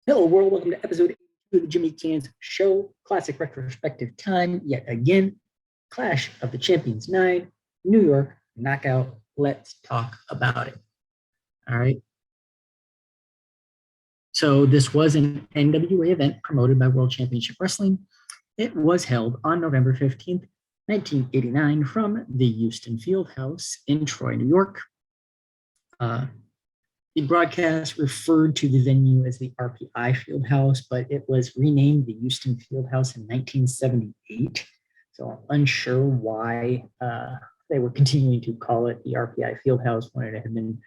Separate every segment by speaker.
Speaker 1: Hello, world. Welcome to episode 82 of the Jimmy Canz Show. Classic retrospective time yet again. Clash of the Champions 9, New York knockout. Let's talk about it. All right. So, this was an NWA event promoted by World Championship Wrestling. It was held on November 15th, 1989, from the Houston Fieldhouse in Troy, New York. The broadcast referred to the venue as the RPI Fieldhouse, but it was renamed the Houston Fieldhouse in 1978. So I'm unsure why they were continuing to call it the RPI Fieldhouse when it had been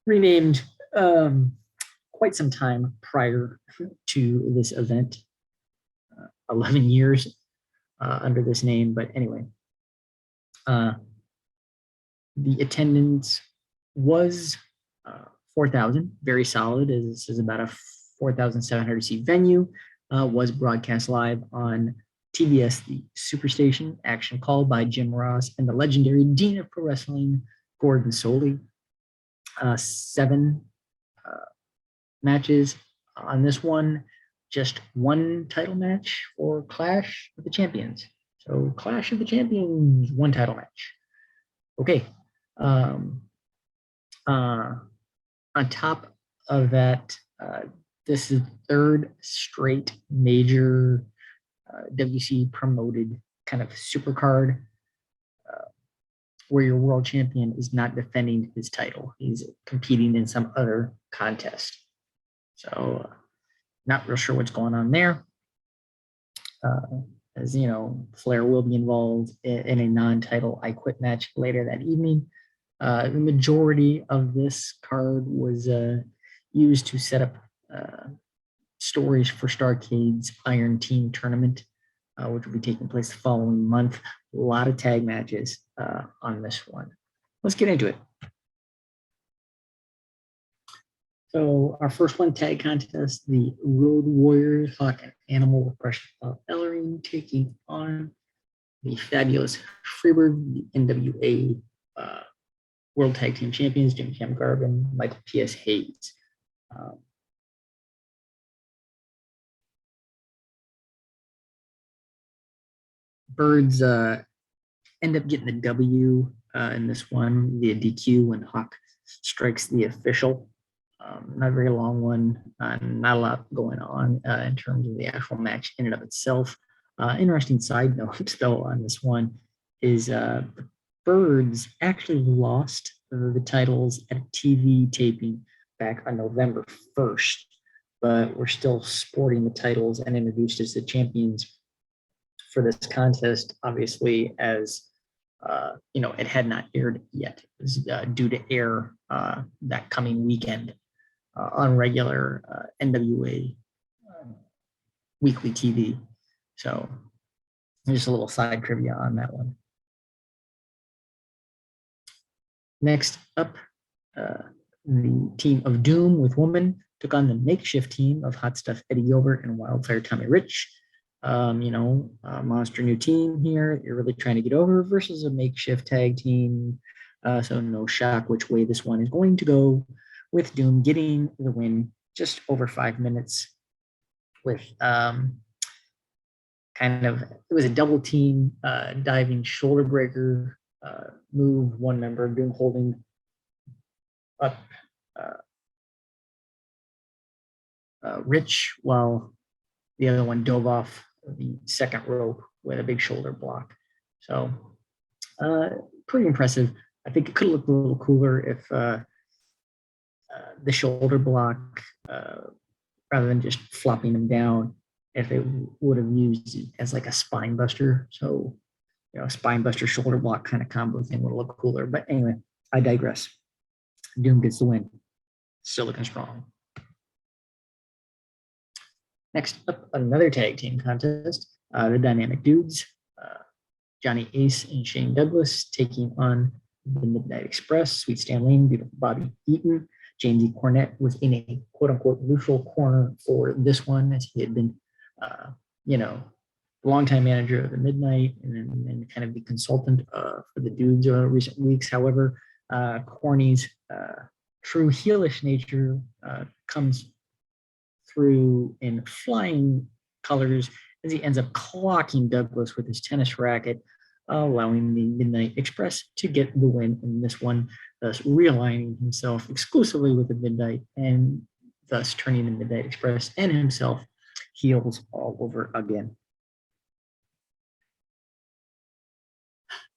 Speaker 1: renamed quite some time prior to this event, 11 years under this name. But anyway, the attendance was 4,000, very solid. As this is about a 4,700 seat venue. Was broadcast live on TBS, the Superstation, action called by Jim Ross and the legendary Dean of Pro Wrestling, Gordon Soley. 7 matches on this one, just one title match for Clash of the Champions. So Clash of the Champions, one title match. Okay. On top of that, this is the third straight major WC promoted kind of super card where your world champion is not defending his title. He's competing in some other contest. So not real sure what's going on there. As you know, Flair will be involved in a non-title I Quit match later that evening. The majority of this card was used to set up stories for Starcade's Iron Team tournament, which will be taking place the following month. A lot of tag matches on this one. Let's get into it. So our first one, tag contest, the Road Warriors, Hawk and Animal with Precious Ellering taking on the fabulous Freebirds, the NWA World Tag Team Champions, Jim Cam Garvin, Michael P.S. Hayes. Birds end up getting the W in this one via DQ when Hawk strikes the official. Not a very long one, not a lot going on in terms of the actual match in and of itself. Interesting side note, though, on this one is Birds actually lost the titles at a TV taping back on November 1st, but we're still sporting the titles and introduced as the champions for this contest, obviously, as it had not aired yet. It was due to air that coming weekend on regular NWA weekly TV. So just a little side trivia on that one. Next up, the team of Doom with Woman took on the makeshift team of Hot Stuff Eddie Gilbert and Wildfire Tommy Rich. Monster new team here. You're really trying to get over versus a makeshift tag team. So no shock which way this one is going to go, with Doom getting the win just over 5 minutes with it was a double team diving shoulder breaker move, one member of Doom holding up Rich while the other one dove off the second rope with a big shoulder block. So pretty impressive. I think it could look a little cooler if the shoulder block, rather than just flopping them down, if they would have used it as like a spine buster. So, a spine buster shoulder block kind of combo thing would look cooler. But anyway, I digress. Doom gets the win. Still looking strong. Next up, another tag team contest. The Dynamic Dudes, Johnny Ace and Shane Douglas taking on the Midnight Express, Sweet Stan Lane, beautiful Bobby Eaton. James E. Cornette was in a quote-unquote neutral corner for this one, as he had been, longtime manager of the Midnight and kind of the consultant for the Dudes over recent weeks. However, Corny's true heelish nature comes through in flying colors as he ends up clocking Douglas with his tennis racket, allowing the Midnight Express to get the win in this one, thus realigning himself exclusively with the Midnight and thus turning the Midnight Express and himself heels all over again.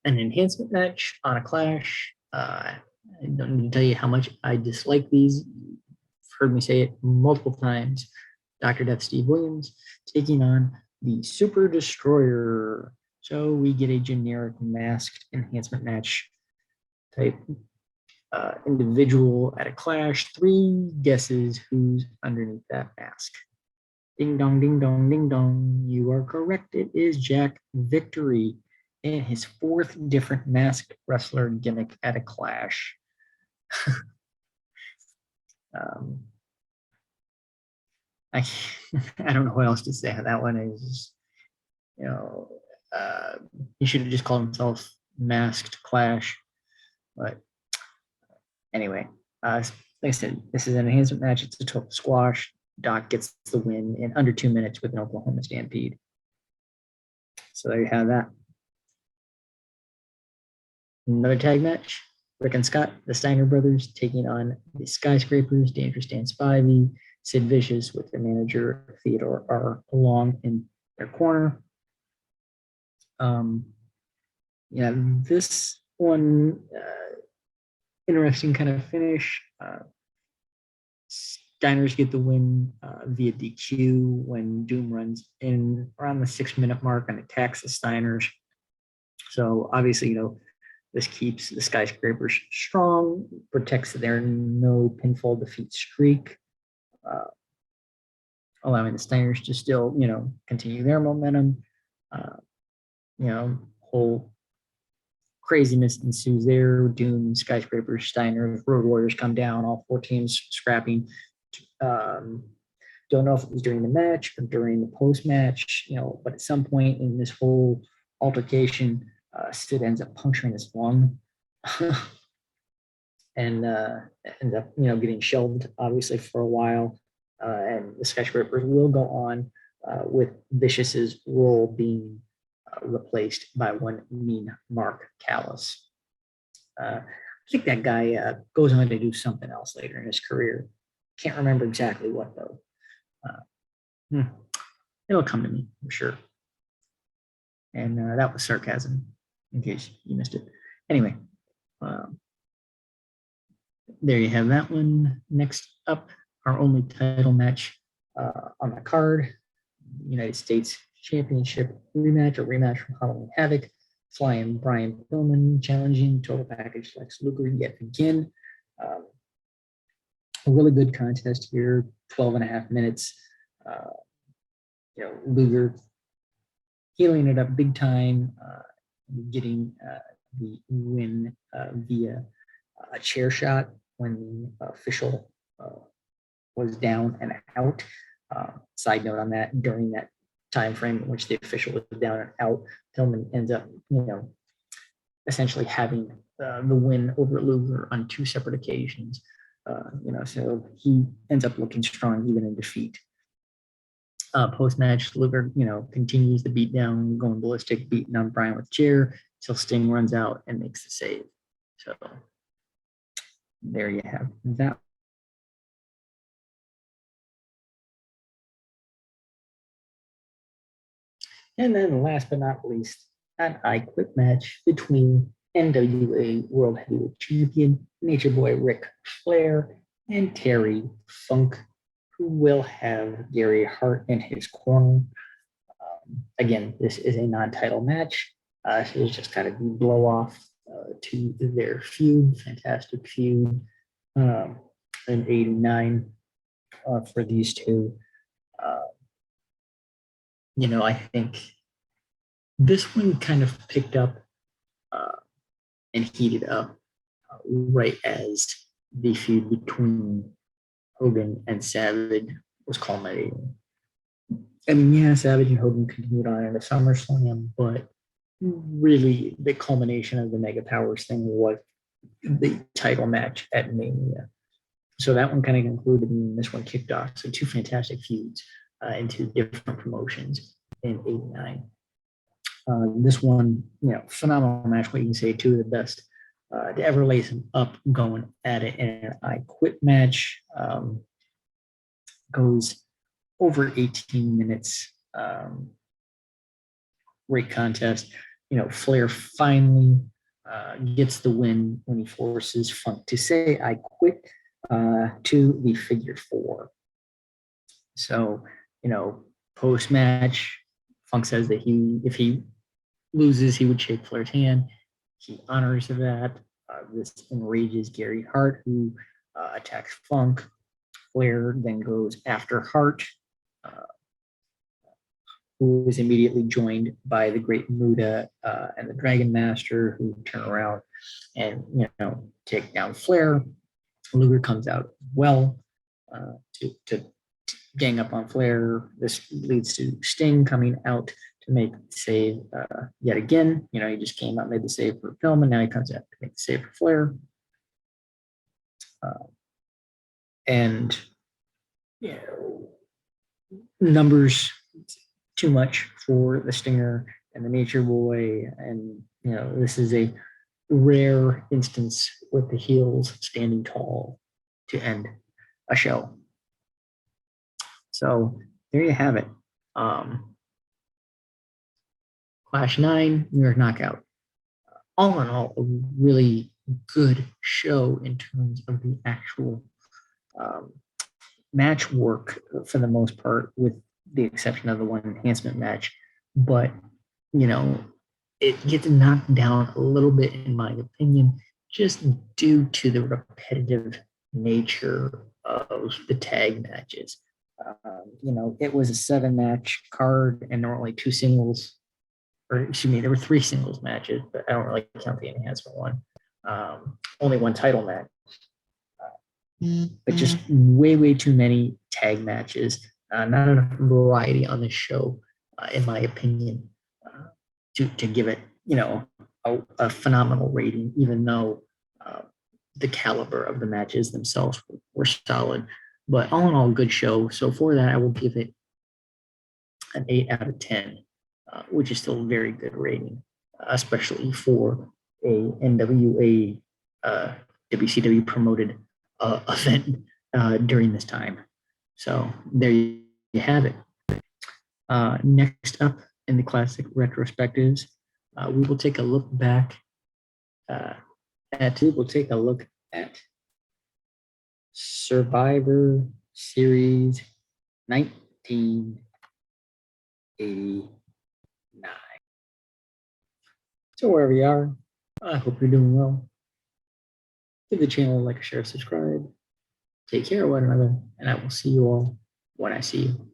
Speaker 1: An enhancement match on a Clash. I don't need to tell you how much I dislike these. You've heard me say it multiple times. Dr. Death Steve Williams taking on the Super Destroyer. So we get a generic masked enhancement match type individual at a Clash. 3 guesses who's underneath that mask. Ding dong, ding dong, ding dong. You are correct. It is Jack Victory in his 4th different masked wrestler gimmick at a Clash. I I don't know what else to say. That one is, he should have just called himself Masked Clash. But anyway, like I said, this is an enhancement match. It's a total squash. Doc gets the win in under 2 minutes with an Oklahoma Stampede. So there you have that. Another tag match. Rick and Scott, the Steiner brothers, taking on the Skyscrapers, Dangerous Dan Spivey, Sid Vicious with their manager Theodore R. Long in their corner. This one, interesting kind of finish. Steiners get the win via DQ when Doom runs in around the 6-minute mark and attacks the Steiners. So obviously, this keeps the Skyscrapers strong, protects their no pinfall defeat streak, allowing the Steiners to still, continue their momentum. Whole craziness ensues there. Doom, Skyscrapers, Steiners, Road Warriors come down, all 4 teams scrapping. Don't know if it was during the match or during the post-match, but at some point in this whole altercation, Sid ends up puncturing his lung and ends up, getting shelved, obviously, for a while. And the Skyscrapers will go on with Vicious's role being replaced by one mean Mark Callis. I think that guy goes on to do something else later in his career. Can't remember exactly what, though. It'll come to me, I'm sure. And that was sarcasm, in case you missed it. Anyway, there you have that one. Next up, our only title match on the card, United States Championship rematch, or rematch from Halloween Havoc. Flying Brian Pillman challenging Total Package Lex Luger yet again. A really good contest here, 12.5 minutes. Luger healing it up big time, getting the win via a chair shot when the official was down and out. Side note on that, during that time frame in which the official was down and out, Pillman ends up, essentially having the win over Luger on 2 separate occasions. So he ends up looking strong even in defeat. Post-match, Luger, continues the beatdown, going ballistic, beating on Bryan with chair till Sting runs out and makes the save. So there you have that. And then last but not least, an I Quit match between NWA World Heavyweight Champion Nature Boy Ric Flair and Terry Funk, who will have Gary Hart in his corner. Again, this is a non-title match. So it's just kind of blow off to their feud, fantastic feud in '89 for these two. I think this one kind of picked up and heated up right as the feud between Hogan and Savage was culminating. I mean, yeah, Savage and Hogan continued on into SummerSlam, but really the culmination of the Mega Powers thing was the title match at Mania. So that one kind of concluded, and this one kicked off. So two fantastic feuds into different promotions in '89. This one, phenomenal match. What you can say, two of the best to ever lace them up going at it. And an I Quit match goes over 18 minutes. Great contest. Flair finally gets the win when he forces Funk to say "I quit" to the figure four. So, post match, Funk says that if he loses, he would shake Flair's hand. He honors that. This enrages Gary Hart, who attacks Funk. Flair then goes after Hart, who is immediately joined by the Great Muda and the Dragon Master, who turn around and take down Flair. Luger comes out well to gang up on Flair. This leads to Sting coming out to make the save yet again. He just came out, made the save for film, and now he comes out to make the save for Flair. And numbers too much for the Stinger and the Nature Boy, and this is a rare instance with the heels standing tall to end a show. So there you have it. Clash 9, New York Knockout. All in all, a really good show in terms of the actual match work for the most part, with the exception of the one enhancement match. But, it gets knocked down a little bit, in my opinion, just due to the repetitive nature of the tag matches. It was a 7-match card, and there were only 2 singles, or excuse me, there were 3 singles matches, but I don't really count the enhancement one. Only 1 title match. But just way too many tag matches. Not enough variety on the show, in my opinion, to give it, a phenomenal rating, even though the caliber of the matches themselves were solid. But all in all, good show. So for that, I will give it an 8 out of 10, which is still a very good rating, especially for a NWA WCW promoted event during this time. So there you have it. Next up in the classic retrospectives, we will take a look back at Survivor Series 1989. So wherever you are, I hope you're doing well. Give the channel a like, share, subscribe. Take care of one another, and I will see you all when I see you.